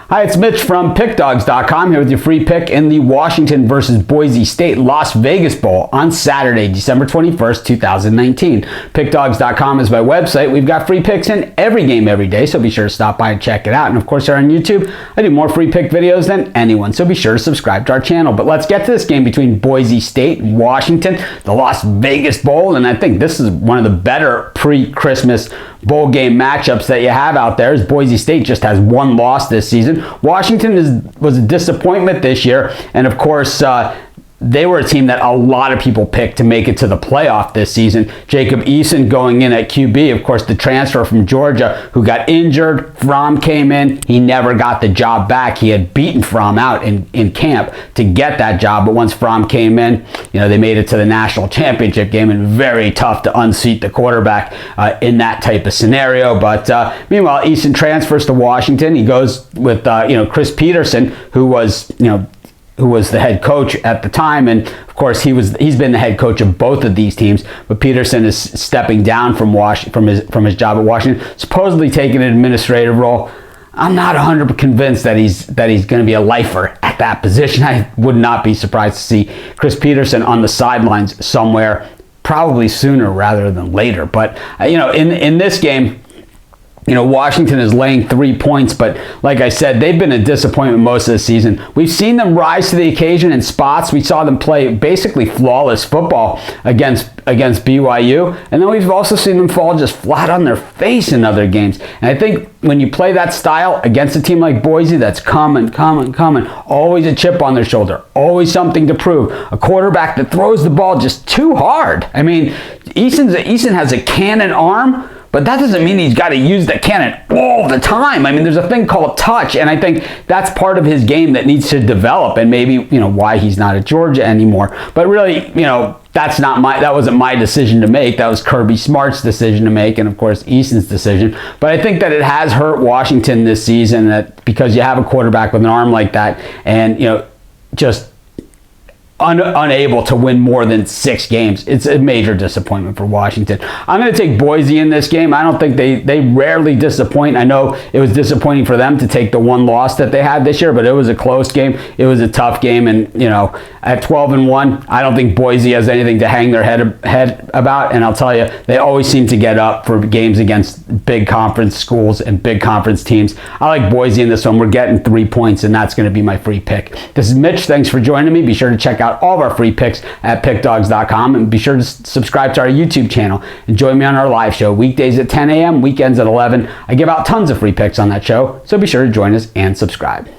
Hi, it's Mitch from PickDawgz.com here with your free pick in the Washington versus Boise State Las Vegas Bowl on Saturday, December 21st, 2019. PickDawgz.com is my website. We've got free picks in every game every day, so be sure to stop by and check it out. And of course, here on YouTube, I do more free pick videos than anyone, so be sure to subscribe to our channel. But let's get to this game between Boise State and Washington, the Las Vegas Bowl, and I think this is one of the better pre-Christmas bowl game matchups that you have out there. As Boise State just has one loss this season. Washington was a disappointment this year, and of course they were a team that a lot of people picked to make it to the playoff this season. Jacob Eason going in at QB, of course the transfer from Georgia who got injured. Fromm came in, he never got the job back. He had beaten Fromm out in camp to get that job, but once Fromm came in, they made it to the national championship game, and very tough to unseat the quarterback in that type of scenario. But meanwhile, Eason transfers to Washington. He goes with Chris Peterson, who was the head coach at the time, and of course he's been the head coach of both of these teams. But Peterson is stepping down from his job at Washington, supposedly taking an administrative role. I'm not 100% convinced that he's going to be a lifer at that position. I would not be surprised to see Chris Peterson on the sidelines somewhere, probably sooner rather than later. But in this game, Washington is laying 3 points, but like I said, they've been a disappointment most of the season. We've seen them rise to the occasion in spots. We saw them play basically flawless football against BYU, and then we've also seen them fall just flat on their face in other games. And I think when you play that style against a team like Boise that's coming, always a chip on their shoulder, always something to prove, a quarterback that throws the ball just too hard. I mean, Eason has a cannon arm, but that doesn't mean he's got to use the cannon all the time. I mean, there's a thing called touch, and I think that's part of his game that needs to develop, and maybe, why he's not at Georgia anymore. But really, that wasn't my decision to make. That was Kirby Smart's decision to make, and of course, Eason's decision. But I think that it has hurt Washington this season, that because you have a quarterback with an arm like that, and, just unable to win more than 6 games. It's a major disappointment for Washington. I'm going to take Boise in this game. I don't think they rarely disappoint. I know it was disappointing for them to take the one loss that they had this year, but it was a close game. It was a tough game, and at 12-1, I don't think Boise has anything to hang their head about. And I'll tell you, they always seem to get up for games against big conference schools and big conference teams. I like Boise in this one. We're getting 3 points, and that's going to be my free pick. This is Mitch. Thanks for joining me. Be sure to check out all of our free picks at PickDawgz.com, and be sure to subscribe to our YouTube channel and join me on our live show weekdays at 10 a.m., weekends at 11. I give out tons of free picks on that show, so be sure to join us and subscribe.